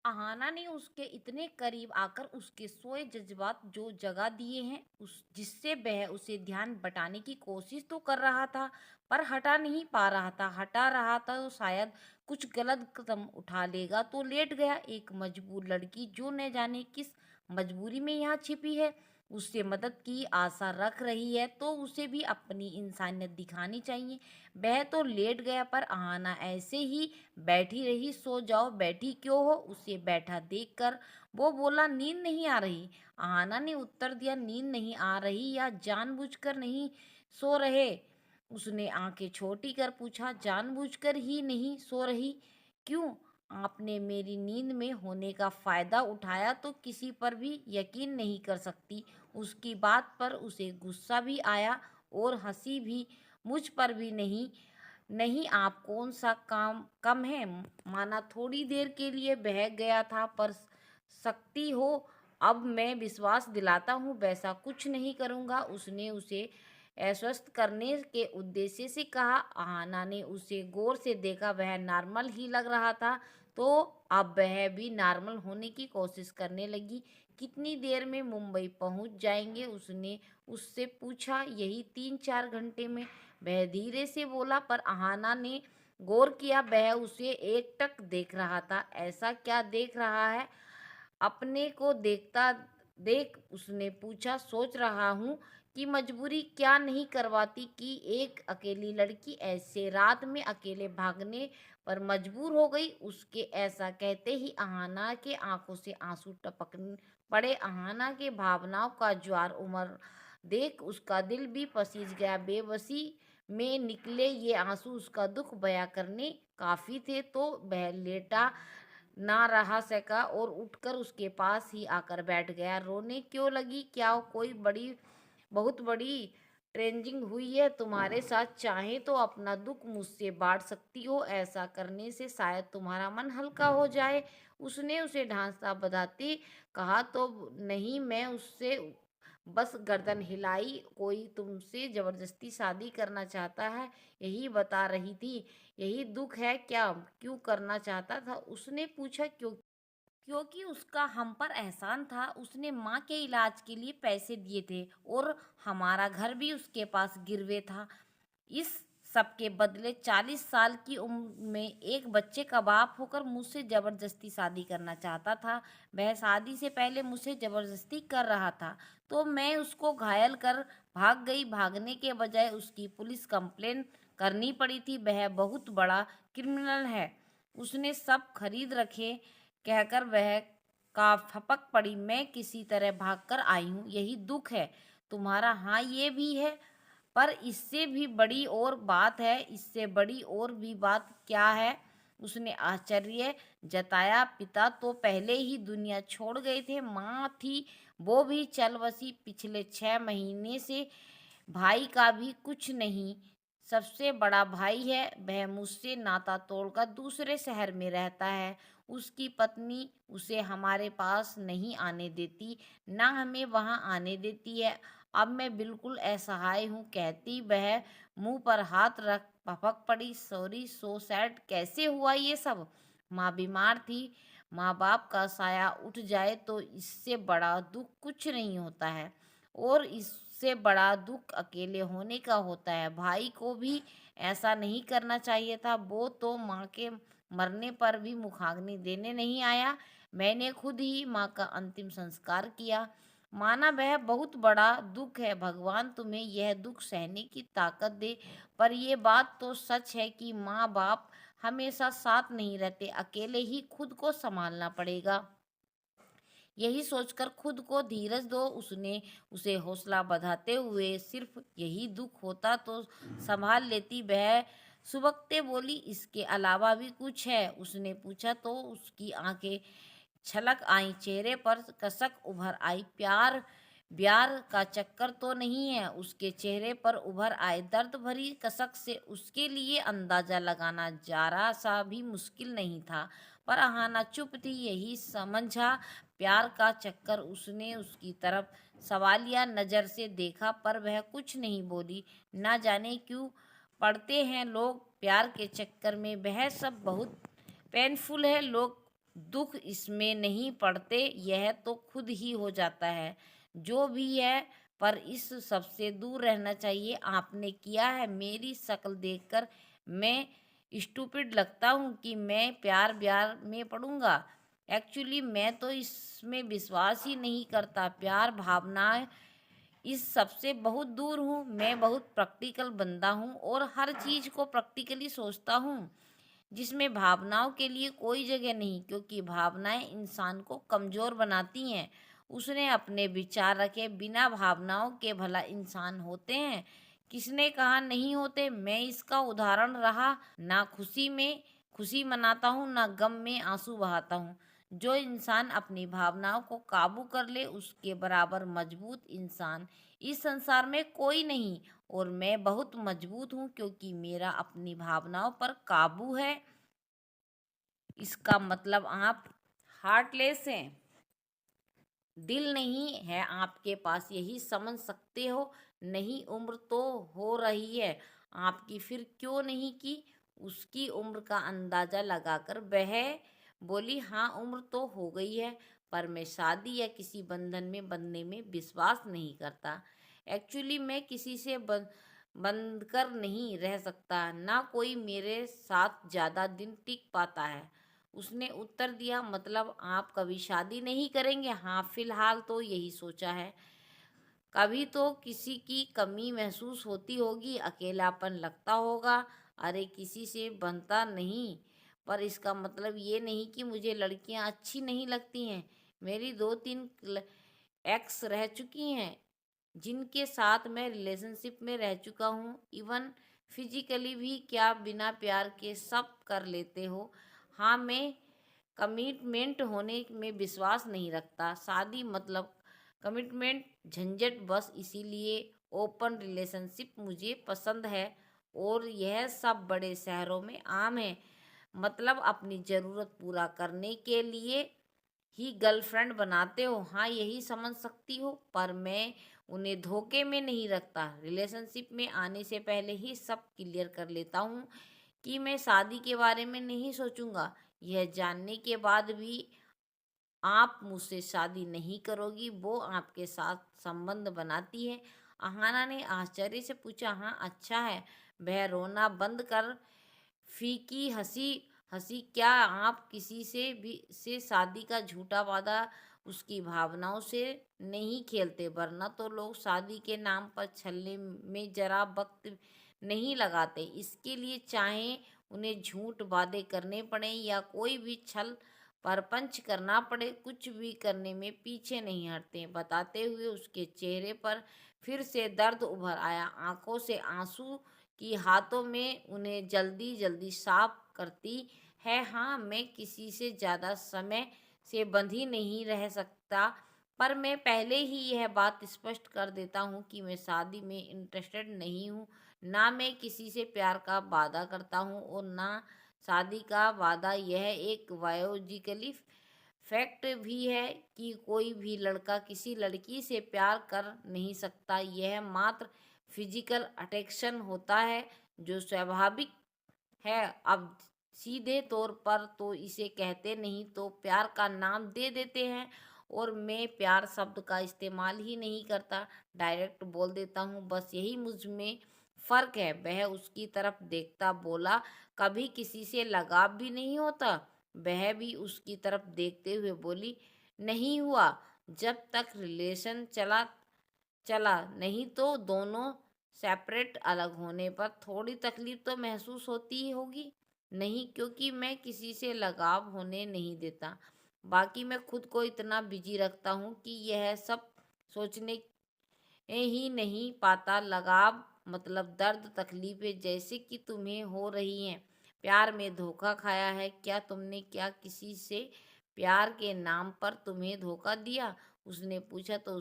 अहाना ने उसके इतने करीब आकर उसके सोए जज्बात जो जगा दिए हैं उस जिससे वह उसे ध्यान बटाने की कोशिश तो कर रहा था, पर हटा नहीं पा रहा था। हटा रहा था तो शायद कुछ गलत कदम उठा लेगा, तो लेट गया। एक मजबूर लड़की जो न जाने किस मजबूरी में यहाँ छिपी है, उससे मदद की आशा रख रही है, तो उसे भी अपनी इंसानियत दिखानी चाहिए। वह तो लेट गया, पर आहाना ऐसे ही बैठी रही। सो जाओ, बैठी क्यों हो? उसे बैठा देखकर वो बोला, नींद नहीं आ रही। आहाना ने उत्तर दिया, नींद नहीं आ रही या जानबूझकर नहीं सो रहे? उसने आंखें छोटी कर पूछा, जानबूझकर ही नहीं सो रही? क्यों? आपने मेरी नींद में होने का फायदा उठाया तो किसी पर भी यकीन नहीं कर सकती। उसकी बात पर उसे गुस्सा भी आया और हंसी भी। मुझ पर भी नहीं। नहीं, आप कौन सा काम कम है? माना थोड़ी देर के लिए बह गया था, पर सकती हो। अब मैं विश्वास दिलाता हूँ वैसा कुछ नहीं करूँगा। उसने उसे आश्वस्त करने के उद्देश्य से कहा। आहाना ने उसे गौर से देखा, वह नॉर्मल ही लग रहा था, तो अब वह भी नॉर्मल होने की कोशिश करने लगी। कितनी देर में मुंबई पहुंच जाएंगे? उसने उससे पूछा। यही 3-4 घंटे में, वह धीरे से बोला। पर आहाना ने गौर किया, वह उसे एकटक देख रहा था। ऐसा क्या देख रहा है? अपने को देखता देख उसने पूछा। सोच रहा हूँ कि मजबूरी क्या नहीं करवाती कि एक अकेली लड़की ऐसे रात में अकेले भागने पर मजबूर हो गई। उसके ऐसा कहते ही आहाना के आंखों से आंसू टपक पड़े। आहाना के भावनाओं का ज्वार उमड़ देख उसका दिल भी पसीज गया। बेबसी में निकले ये आंसू उसका दुख बयां करने काफी थे, तो वह लेटा ना रहा सका और उठकर उसके पास ही आकर बैठ गया। रोने क्यों लगी? क्या कोई बहुत बड़ी ट्रेंजिंग हुई है तुम्हारे साथ? चाहे तो अपना दुख मुझसे बांट सकती हो, ऐसा करने से शायद तुम्हारा मन हल्का हो जाए। उसने उसे ढांसा बधाते कहा। तो नहीं, मैं उससे बस गर्दन हिलाई। कोई तुमसे जबरदस्ती शादी करना चाहता है, यही बता रही थी। यही दुख है क्या? क्यों करना चाहता था? उसने पूछा। क्योंकि उसका हम पर एहसान था। उसने माँ के इलाज के लिए पैसे दिए थे और हमारा घर भी उसके पास गिरवे था। इस सब के बदले 40 साल की उम्र में एक बच्चे का बाप होकर मुझसे जबरदस्ती शादी करना चाहता था। वह शादी से पहले मुझसे जबरदस्ती कर रहा था, तो मैं उसको घायल कर भाग गई। भागने के बजाय उसकी पुलिस कंप्लेन करनी पड़ी थी। वह बहुत बड़ा क्रिमिनल है। उसने सब खरीद रखे कहकर वह का फपक पड़ी। मैं किसी तरह भागकर आई हूँ, यही दुख है तुम्हारा। हाँ, ये भी है, पर इससे भी बड़ी और बात है। इससे बड़ी और भी बात क्या है? उसने आश्चर्य जताया। पिता तो पहले ही दुनिया छोड़ गए थे। माँ थी, वो भी चल बसी पिछले 6 महीने से। भाई का भी कुछ नहीं, सबसे बड़ा भाई है। वह मुझसे नाता तोड़कर दूसरे शहर में रहता है। उसकी पत्नी उसे हमारे पास नहीं आने देती, ना हमें वहां आने देती है। अब मैं बिल्कुल असहाय हूँ, कहती वह मुंह पर हाथ रख भपक पड़ी। Sorry, so sad. कैसे हुआ ये सब? माँ बीमार थी। माँ बाप का साया उठ जाए तो इससे बड़ा दुख कुछ नहीं होता है, और इससे बड़ा दुख अकेले होने का होता है। भाई को भी ऐसा नहीं करना चाहिए था। वो तो माँ के मरने पर भी मुखाग्नि देने नहीं आया। मैंने खुद ही माँ का अंतिम संस्कार किया। माना वह बहुत बड़ा दुख है। भगवान तुम्हें यह दुख सहने की ताकत दे। पर यह बात तो सच है कि माँ बाप हमेशा साथ नहीं रहते, अकेले ही खुद को संभालना पड़ेगा। यही सोचकर खुद को धीरज दो। उसने उसे हौसला बढ़ाते हुए, सिर्फ यही दुख होता तो संभाल लेती। वह सुबकते बोली, इसके अलावा भी कुछ है? उसने पूछा तो उसकी आंखें छलक आई, चेहरे पर कसक उभर आई। प्यार ब्यार का चक्कर तो नहीं है? उसके चेहरे पर उभर आए दर्द भरी कसक से उसके लिए अंदाजा लगाना जरा सा भी मुश्किल नहीं था। पर आहाना चुप थी। यही समझा प्यार का चक्कर। उसने उसकी तरफ सवालिया नज़र से देखा, पर वह कुछ नहीं बोली। ना जाने क्यों पड़ते हैं लोग प्यार के चक्कर में। वह सब बहुत पेनफुल है। लोग दुख इसमें नहीं पड़ते, यह तो खुद ही हो जाता है। जो भी है, पर इस सबसे दूर रहना चाहिए। आपने किया है, मेरी शक्ल देखकर मैं स्टूपिड लगता हूँ कि मैं प्यार ब्यार में पड़ूंगा। एक्चुअली मैं तो इसमें विश्वास ही नहीं करता। प्यार भावनाएं इस सबसे बहुत दूर हूँ। मैं बहुत प्रैक्टिकल बंदा हूँ और हर चीज़ को प्रैक्टिकली सोचता हूँ, जिसमें भावनाओं के लिए कोई जगह नहीं, क्योंकि भावनाएं इंसान को कमज़ोर बनाती हैं। उसने अपने विचार रखे, बिना भावनाओं के भला इंसान होते हैं? किसने कहा नहीं होते? मैं इसका उदाहरण रहा। ना खुशी में खुशी मनाता हूँ, ना गम में आंसू बहाता हूँ। जो इंसान अपनी भावनाओं को काबू कर ले, उसके बराबर मजबूत इंसान इस संसार में कोई नहीं। और मैं बहुत मजबूत हूँ, क्योंकि मेरा अपनी भावनाओं पर काबू है। इसका मतलब आप हार्टलेस हैं, दिल नहीं है आपके पास, यही समझ सकते हो। नहीं, उम्र तो हो रही है आपकी, फिर क्यों नहीं की? उसकी उम्र का अंदाजा लगाकर वह बोली, हाँ उम्र तो हो गई है, पर मैं शादी या किसी बंधन में बंधने में विश्वास नहीं करता। एक्चुअली मैं किसी से बंध कर नहीं रह सकता, ना कोई मेरे साथ ज़्यादा दिन टिक पाता है। उसने उत्तर दिया, मतलब आप कभी शादी नहीं करेंगे? हाँ, फिलहाल तो यही सोचा है। कभी तो किसी की कमी महसूस होती होगी, अकेलापन लगता होगा। अरे किसी से बनता नहीं, पर इसका मतलब ये नहीं कि मुझे लड़कियां अच्छी नहीं लगती हैं। मेरी 2-3 एक्स रह चुकी हैं, जिनके साथ मैं रिलेशनशिप में रह चुका हूँ। इवन फिजिकली भी क्या, बिना प्यार के सब कर लेते हो। हाँ, मैं कमिटमेंट होने में विश्वास नहीं रखता। शादी मतलब कमिटमेंट, झंझट, बस इसीलिए ओपन रिलेशनशिप मुझे पसंद है। और यह सब बड़े शहरों में आम है। मतलब अपनी ज़रूरत पूरा करने के लिए ही गर्लफ्रेंड बनाते हो। हाँ, यही समझ सकती हो, पर मैं उन्हें धोखे में नहीं रखता। रिलेशनशिप में आने से पहले ही सब क्लियर कर लेता हूँ कि मैं शादी के बारे में नहीं सोचूंगा। यह जानने के बाद भी आप मुझसे शादी नहीं करोगी, वो आपके साथ संबंध बनाती है? अहाना ने आश्चर्य से पूछा। हाँ, अच्छा है। वह रोना बंद कर फीकी हंसी हंसी। क्या आप किसी से भी से शादी का झूठा वादा उसकी भावनाओं से नहीं खेलते? वरना तो लोग शादी के नाम पर छलने में जरा वक्त नहीं लगाते। इसके लिए चाहे उन्हें झूठ वादे करने पड़े या कोई भी छल परपंच करना पड़े, कुछ भी करने में पीछे नहीं हटते। बताते हुए उसके चेहरे पर फिर से दर्द उभर आया, आंखों से आंसू की हाथों में उन्हें जल्दी जल्दी साफ करती है। हाँ, मैं किसी से ज़्यादा समय से बंधी नहीं रह सकता, पर मैं पहले ही यह बात स्पष्ट कर देता हूँ कि मैं शादी में इंटरेस्टेड नहीं हूँ। ना मैं किसी से प्यार का वादा करता हूँ और ना शादी का वादा। यह एक बायोलॉजिकली फैक्ट भी है कि कोई भी लड़का किसी लड़की से प्यार कर नहीं सकता। यह मात्र फिजिकल अट्रैक्शन होता है, जो स्वाभाविक है। अब सीधे तौर पर तो इसे कहते नहीं तो प्यार का नाम दे देते हैं, और मैं प्यार शब्द का इस्तेमाल ही नहीं करता, डायरेक्ट बोल देता हूँ। बस यही मुझ में फ़र्क है। वह उसकी तरफ देखता बोला, कभी किसी से लगाव भी नहीं होता? वह भी उसकी तरफ देखते हुए बोली, नहीं हुआ, जब तक रिलेशन चला चला नहीं। तो दोनों सेपरेट अलग होने पर थोड़ी तकलीफ तो महसूस होती ही होगी। नहीं, क्योंकि मैं किसी से लगाव होने नहीं देता। बाकी मैं खुद को इतना बिजी रखता हूँ कि यह सब सोचने ही नहीं पाता। लगाव मतलब दर्द, तकलीफें जैसे कि तुम्हें हो रही हैं। प्यार में धोखा खाया है क्या तुमने? क्या किसी से प्यार के नाम पर तुम्हें धोखा दिया? उसने पूछा तो